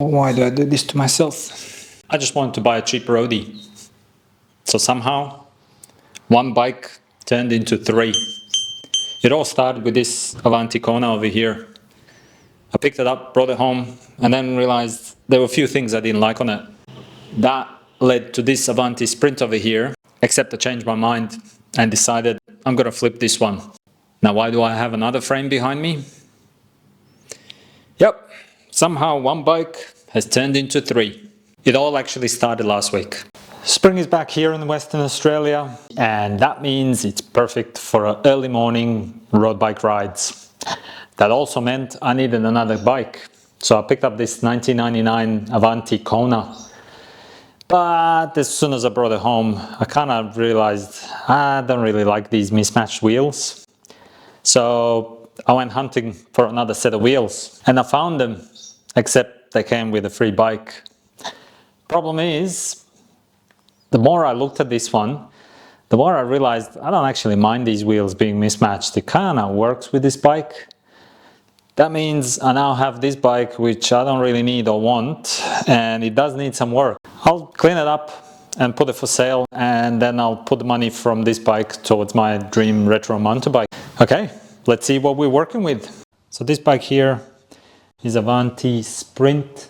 Why do I do this to myself? I just wanted to buy a cheap roadie. So somehow, one bike turned into three. It all started with this Avanti Kona over here. I picked it up, brought it home, and then realized there were a few things I didn't like on it. That led to this Avanti Sprint over here, except I changed my mind and decided I'm gonna flip this one. Now why do I have another frame behind me? Yep, somehow one bike has turned into three. It all actually started last week. Spring is back here in Western Australia, and that means it's perfect for early morning road bike rides. That also meant I needed another bike. So I picked up this 1999 Avanti Kona. But as soon as I brought it home, I kind of realized I don't really like these mismatched wheels. So I went hunting for another set of wheels, and I found them, except they came with a free bike. Problem is, the more I looked at this one, the more I realized I don't actually mind these wheels being mismatched. It kind of works with this bike. That means I now have this bike which I don't really need or want, and it does need some work. I'll clean it up and put it for sale, and then I'll put the money from this bike towards my dream retro mountain bike. Okay, let's see what we're working with. So this bike here is Avanti Sprint.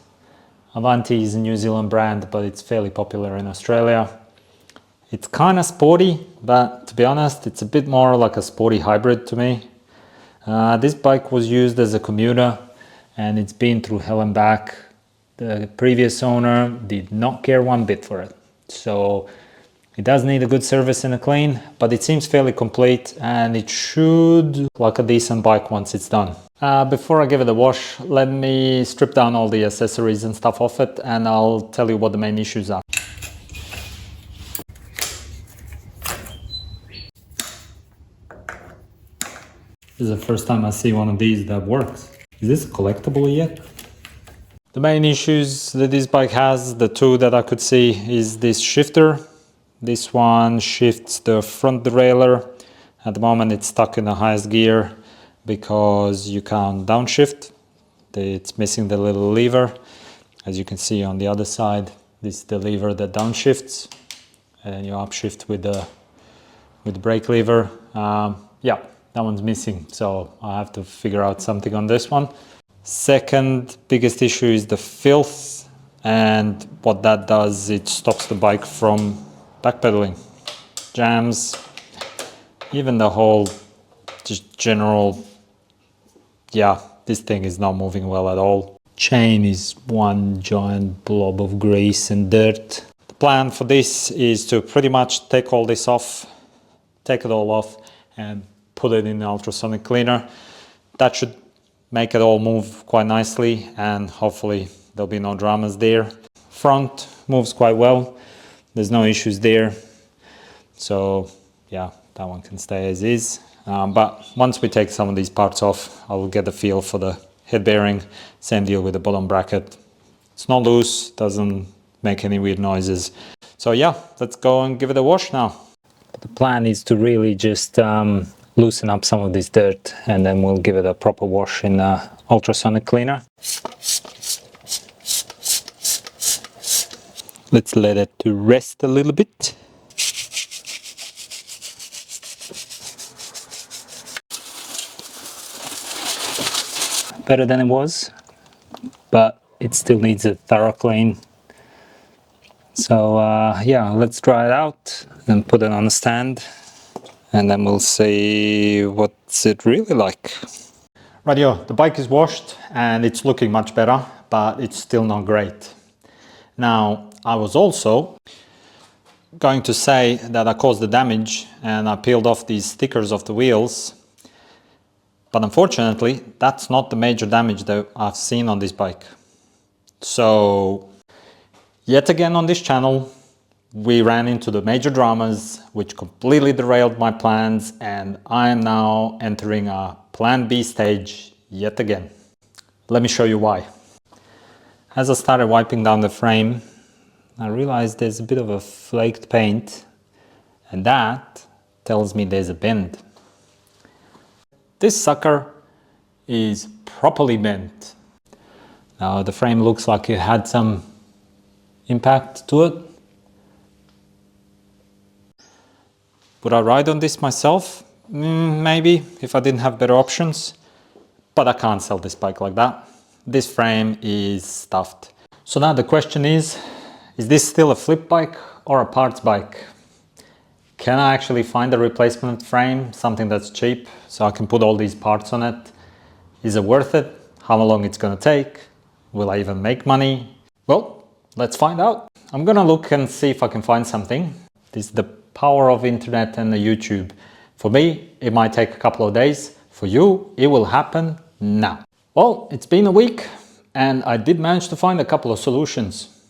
Avanti is a New Zealand brand, but it's fairly popular in Australia. It's kind of sporty, but to be honest, it's a bit more like a sporty hybrid to me. This bike was used as a commuter, and it's been through hell and back. The previous owner did not care one bit for it. So it does need a good service and a clean, but it seems fairly complete, and it should look like a decent bike once it's done. Before I give it a wash, let me strip down all the accessories and stuff off it, and I'll tell you what the main issues are. This is the first time I see one of these that works. Is this collectible yet? The main issues that this bike has, the two that I could see, is this shifter. This one shifts the front derailleur. At the moment it's stuck in the highest gear because you can't downshift. It's missing the little lever. As you can see on the other side, this is the lever that downshifts, and you upshift with the brake lever. Yeah, that one's missing, so I have to figure out something on this one. Second biggest issue is the filth, and what that does, it stops the bike from backpedaling. Jams, even the whole just general, yeah, this thing is not moving well at all. Chain is one giant blob of grease and dirt. The plan for this is to pretty much take all this off, take it all off, and put it in the ultrasonic cleaner. That should make it all move quite nicely, and hopefully there'll be no dramas there. Front moves quite well, there's no issues there, so yeah, that one can stay as is. But once we take some of these parts off, I'll get a feel for the head bearing. Same deal with the bottom bracket. It's not loose, doesn't make any weird noises. So yeah, let's go and give it a wash now. The plan is to really just loosen up some of this dirt, and then we'll give it a proper wash in the ultrasonic cleaner. Let's let it to rest a little bit. Better than it was, but it still needs a thorough clean. So yeah, let's dry it out and put it on a stand, and then we'll see what's it really like. Rightio, the bike is washed and it's looking much better, but it's still not great. Now, I was also going to say that I caused the damage and I peeled off these stickers off the wheels, but unfortunately, that's not the major damage that I've seen on this bike. So, yet again on this channel, we ran into the major dramas which completely derailed my plans, and I am now entering a plan B stage yet again. Let me show you why. As I started wiping down the frame, I realized there's a bit of a flaked paint, and that tells me there's a bend. This sucker is properly bent. Now the frame looks like it had some impact to it. Would I ride on this myself? Maybe, if I didn't have better options. But I can't sell this bike like that. This frame is stuffed. So now the question is this still a flip bike or a parts bike? Can I actually find a replacement frame, something that's cheap, so I can put all these parts on it? Is it worth it? How long it's gonna take? Will I even make money? Well, let's find out. I'm gonna look and see if I can find something. This is the power of internet and the YouTube. For me, it might take a couple of days. For you, it will happen now. Well, it's been a week and I did manage to find a couple of solutions.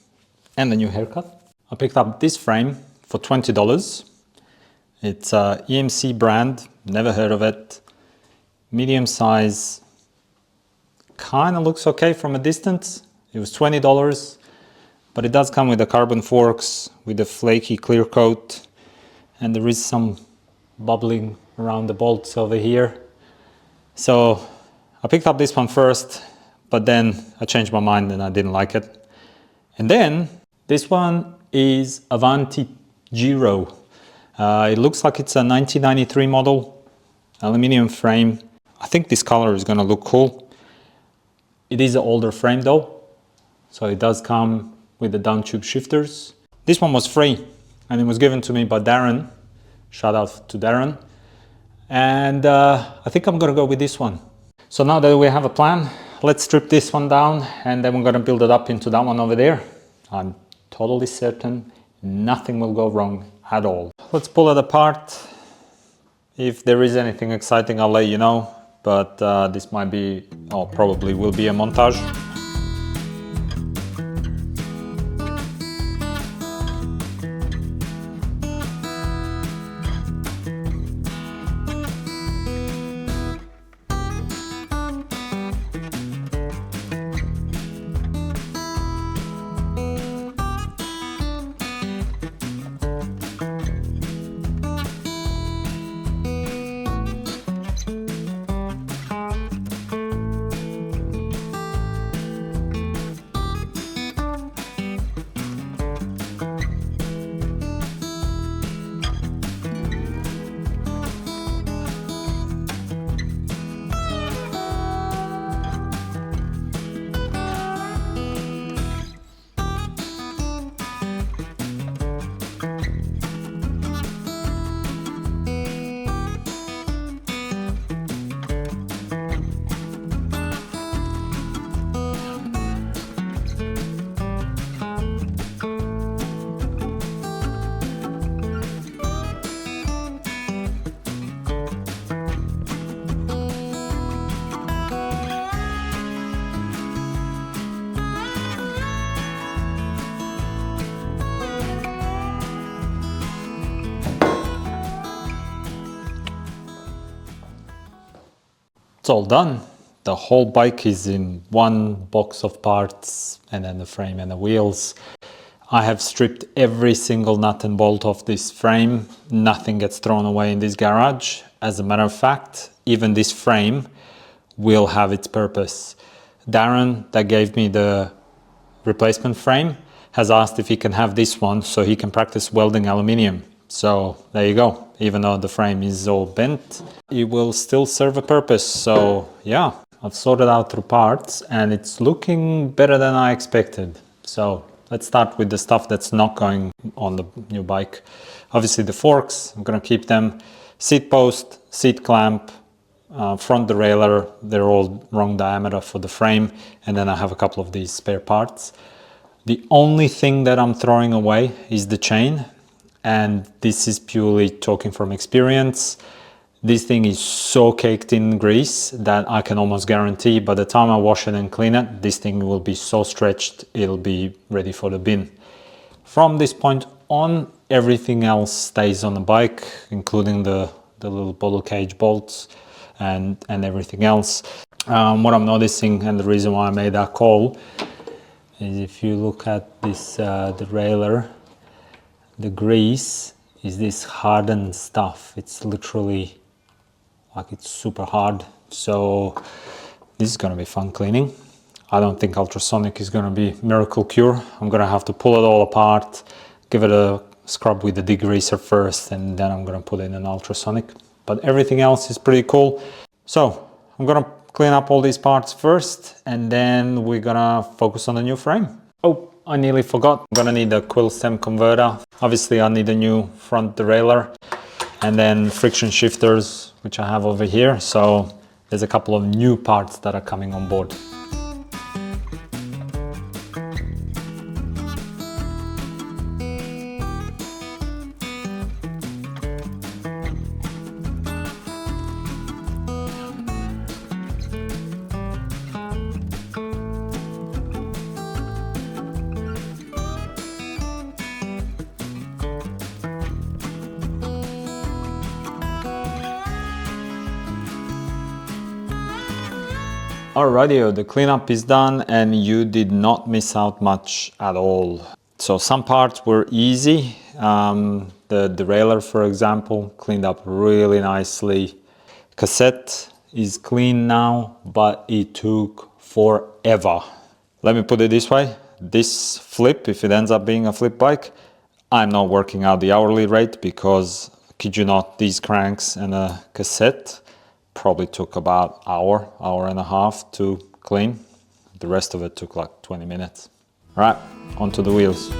And a new haircut. I picked up this frame for $20. It's a EMC brand, never heard of it. Medium size, kind of looks okay from a distance. It was $20, but it does come with the carbon forks, with the flaky clear coat, and there is some bubbling around the bolts over here. So I picked up this one first, but then I changed my mind and I didn't like it. And then this one is Avanti Giro. It looks like it's a 1993 model, aluminium frame. I think this color is gonna look cool. It is an older frame though, so it does come with the down tube shifters. This one was free and it was given to me by Darren. Shout out to Darren. And I think I'm gonna go with this one. So now that we have a plan, let's strip this one down and then we're gonna build it up into that one over there. I'm totally certain nothing will go wrong at all. Let's pull it apart. If there is anything exciting, I'll let you know, but this might be, or probably will be a montage. It's all done. The whole bike is in one box of parts, and then the frame and the wheels. I have stripped every single nut and bolt off this frame. Nothing gets thrown away in this garage. As a matter of fact, even this frame will have its purpose. Darren, that gave me the replacement frame, has asked if he can have this one so he can practice welding aluminium. So there you go. Even though the frame is all bent, it will still serve a purpose. So yeah, I've sorted out through parts and it's looking better than I expected. So let's start with the stuff that's not going on the new bike. Obviously the forks, I'm gonna keep them. Seat post, seat clamp, front derailleur, they're all wrong diameter for the frame. And then I have a couple of these spare parts. The only thing that I'm throwing away is the chain. And this is purely talking from experience. This thing is so caked in grease that I can almost guarantee by the time I wash it and clean it, this thing will be so stretched, it'll be ready for the bin. From this point on, everything else stays on the bike, including the little bottle cage bolts and everything else. What I'm noticing, and the reason why I made that call, is if you look at this derailleur, the grease is this hardened stuff. It's literally like it's super hard. So this is gonna be fun cleaning. I don't think ultrasonic is going to be miracle cure. I'm going to have to pull it all apart, give it a scrub with the degreaser first, and then I'm going to put in an ultrasonic. But everything else is pretty cool. So I'm going to clean up all these parts first, and then we're going to focus on the new frame. Oh, I nearly forgot. I'm going to need a quill stem converter. Obviously, I need a new front derailleur, and then friction shifters, which I have over here. So there's a couple of new parts that are coming on board. Alrighty, the cleanup is done and you did not miss out much at all. So some parts were easy. The derailleur, for example, cleaned up really nicely. Cassette is clean now, but it took forever. Let me put it this way. This flip, if it ends up being a flip bike, I'm not working out the hourly rate because, kid you not, these cranks and a cassette probably took about hour and a half to clean. The rest of it took like 20 minutes. All right, onto the wheels.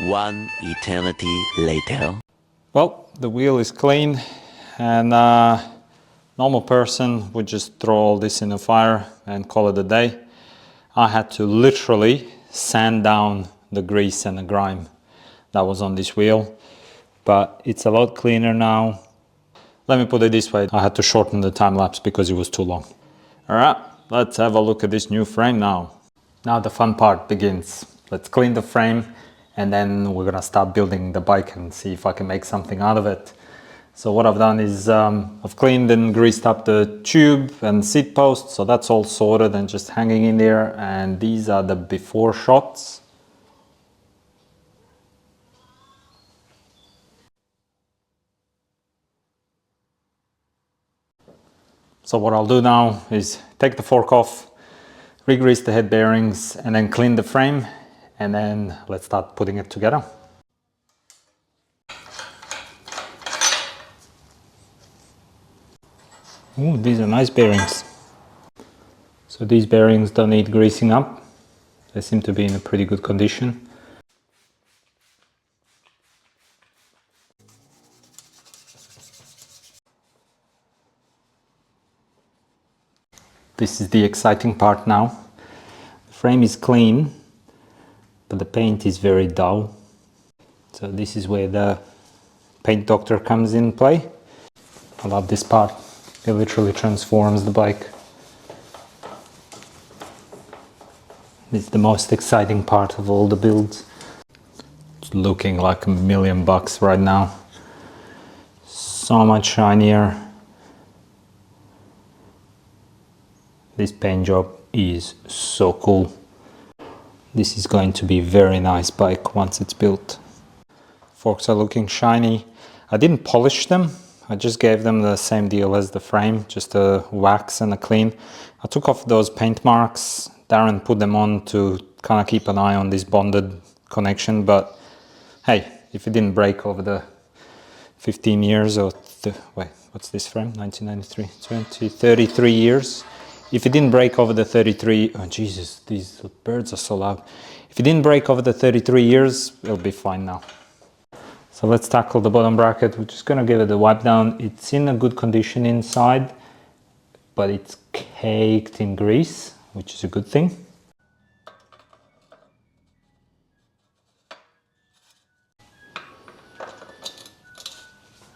One eternity later. Well, the wheel is clean, and normal person would just throw all this in the fire and call it a day. I had to literally sand down the grease and the grime that was on this wheel, but it's a lot cleaner now. Let me put it this way, I had to shorten the time lapse because it was too long. All right, let's have a look at this new frame now. Now the fun part begins. Let's clean the frame, and then we're gonna start building the bike and see if I can make something out of it. So what I've done is I've cleaned and greased up the tube and seat post, so that's all sorted and just hanging in there. And these are the before shots. So what I'll do now is take the fork off, re-grease the head bearings, and then clean the frame. And then let's start putting it together. Ooh, these are nice bearings. So these bearings don't need greasing up. They seem to be in a pretty good condition. This is the exciting part now. The frame is clean, but the paint is very dull. So this is where the paint doctor comes in play. I love this part. It literally transforms the bike. It's the most exciting part of all the builds. It's looking like $1 million right now. So much shinier. This paint job is so cool. This is going to be a very nice bike once it's built. Forks are looking shiny. I didn't polish them. I just gave them the same deal as the frame, just a wax and a clean. I took off those paint marks. Darren put them on to kind of keep an eye on this bonded connection, but hey, if it didn't break over the 15 years or wait, what's this frame? 1993, 33 years. If it didn't break over the 33, oh Jesus, these birds are so loud. If it didn't break over the 33 years, it'll be fine now. So let's tackle the bottom bracket. We're just gonna give it a wipe down. It's in a good condition inside, but it's caked in grease, which is a good thing.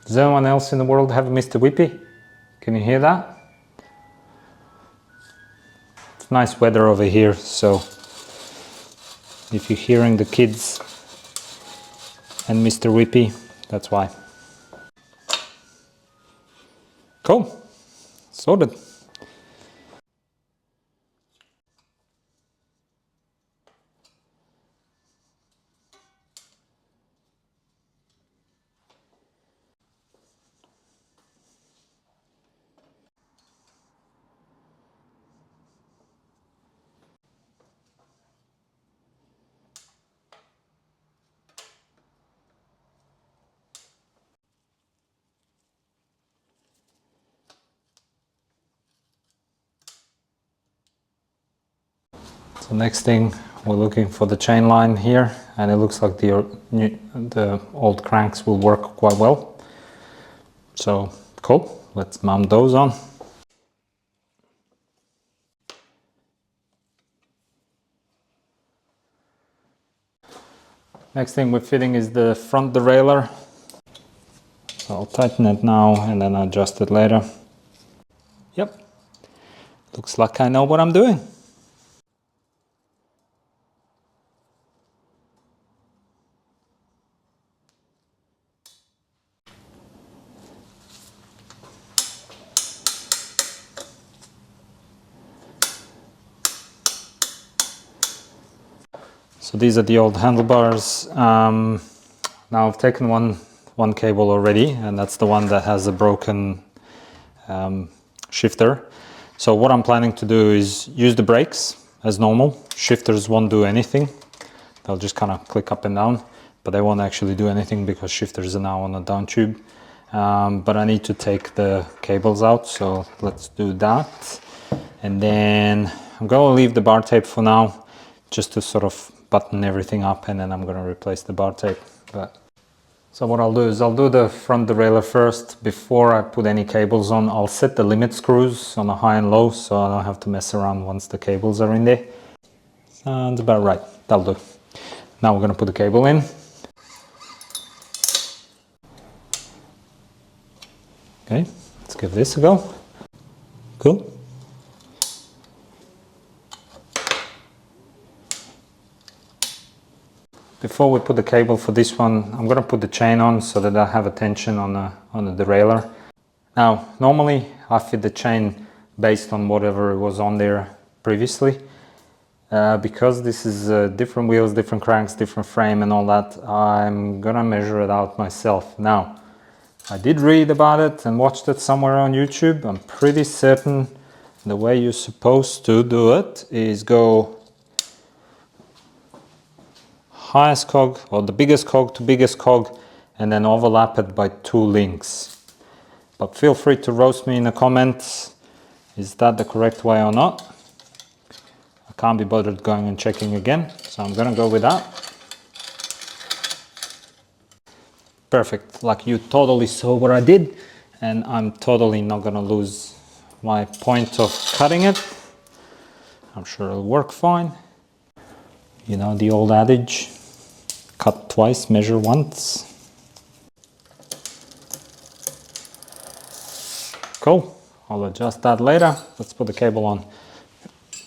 Does anyone else in the world have a Mr. Whippy? Can you hear that? It's nice weather over here, so if you're hearing the kids and Mr. Whippy, that's why. Cool, sorted. So next thing, we're looking for the chain line here, and it looks like the old cranks will work quite well. So cool, let's mount those on. Next thing we're fitting is the front derailleur. So I'll tighten it now and then adjust it later. Yep, looks like I know what I'm doing. So these are the old handlebars. Now I've taken one cable already, and that's the one that has a broken shifter. So what I'm planning to do is use the brakes as normal. Shifters won't do anything. They'll just kind of click up and down, but they won't actually do anything because shifters are now on a down tube. But I need to take the cables out, so let's do that. And then I'm going to leave the bar tape for now, just to sort of button everything up, and then I'm going to replace the bar tape. So what I'll do is I'll do the front derailleur first. Before I put any cables on, I'll set the limit screws on a high and low, so I don't have to mess around once the cables are in there. Sounds about right. That'll do. Now we're going to put the cable in. Okay, let's give this a go. Cool. Before we put the cable for this one, I'm going to put the chain on so that I have a tension on the derailleur. Now, normally I fit the chain based on whatever was on there previously. Because this is different wheels, different cranks, different frame and all that, I'm going to measure it out myself. Now, I did read about it and watched it somewhere on YouTube. I'm pretty certain the way you're supposed to do it is go highest cog or the biggest cog to biggest cog and then overlap it by 2 links. But feel free to roast me in the comments. Is that the correct way or not? I can't be bothered going and checking again, so I'm gonna go with that. Perfect, like you totally saw what I did, and I'm totally not gonna lose my point of cutting it. I'm sure it'll work fine. You know the old adage, cut twice, measure once. Cool, I'll adjust that later. Let's put the cable on.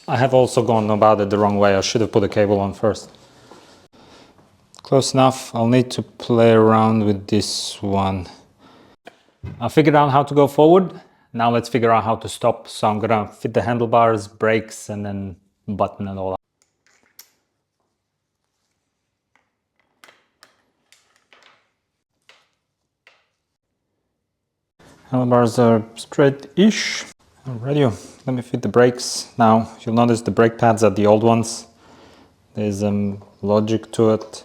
I have also gone about it the wrong way. I should have put the cable on first. Close enough. I'll need to play around with this one. I figured out how to go forward. Now let's figure out how to stop. So I'm gonna fit the handlebars, brakes, and then button it all up. Handlebars are straight-ish. Alrighty, let me fit the brakes. Now you'll notice the brake pads are the old ones. There's logic to it.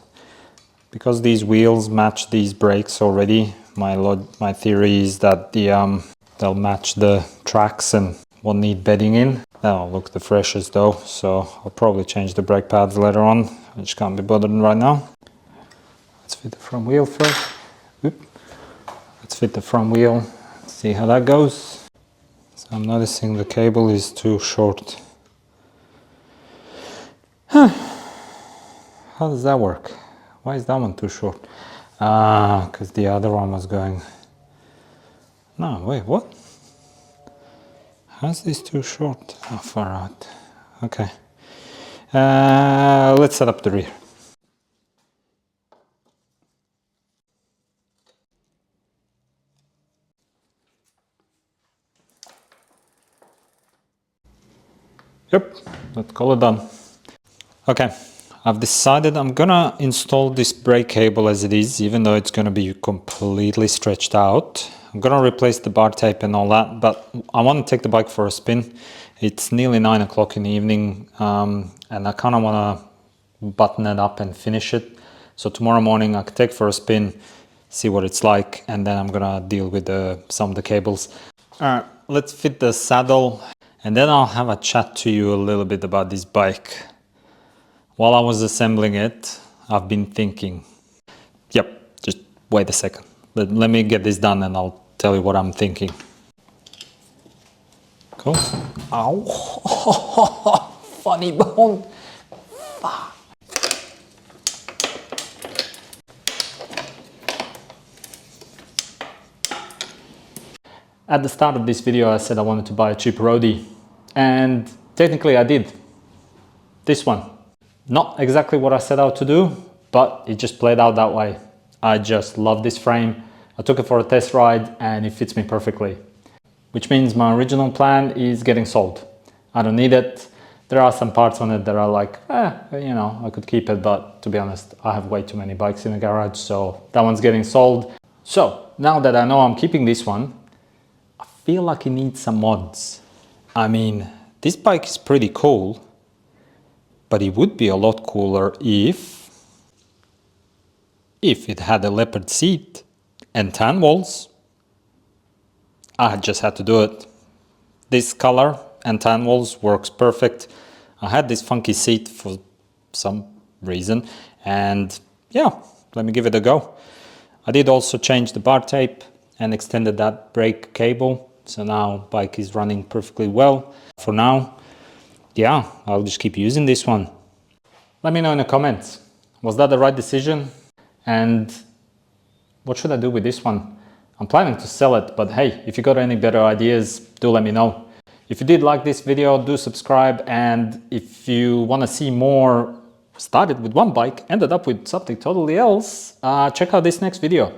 Because these wheels match these brakes already, my theory is that they'll match the tracks and won't need bedding in. They'll look the freshest though, so I'll probably change the brake pads later on. I just can't be bothered right now. Let's fit the front wheel first. Oop. Let's fit the front wheel, see how that goes. So I'm noticing the cable is too short. How does that work? Why is that one too short? Ah, because the other one was going... No, wait, what? How's this too short? Oh, far out. Okay. Let's set up the rear. Yep, let's call it done. Okay, I've decided I'm gonna install this brake cable as it is, even though it's gonna be completely stretched out. I'm gonna replace the bar tape and all that, but I want to take the bike for a spin. It's nearly 9 o'clock in the evening, and I kind of want to button it up and finish it. So tomorrow morning I could take for a spin, see what it's like, and then I'm gonna deal with some of the cables. All right, let's fit the saddle, and then I'll have a chat to you a little bit about this bike. While I was assembling it, I've been thinking. Yep, just wait a second. Let me get this done and I'll tell you what I'm thinking. Cool. Ow. Funny bone. At the start of this video, I said I wanted to buy a cheap roady, and technically I did. This one. Not exactly what I set out to do, but it just played out that way. I just love this frame. I took it for a test ride and it fits me perfectly. Which means my original plan is getting sold. I don't need it. There are some parts on it that are like, you know, I could keep it, but to be honest, I have way too many bikes in the garage, so that one's getting sold. So now that I know I'm keeping this one, I feel like it needs some mods. I mean, this bike is pretty cool, but it would be a lot cooler if it had a leopard seat and tan walls. I just had to do it. This color and tan walls works perfect. I had this funky seat for some reason, and yeah, let me give it a go. I did also change the bar tape and extended that brake cable, so now bike is running perfectly well. For now, yeah, I'll just keep using this one. Let me know in the comments, was that the right decision? And what should I do with this one? I'm planning to sell it, but hey, if you got any better ideas, do let me know. If you did like this video, do subscribe, and if you want to see more, started with one bike, ended up with something totally else, check out this next video.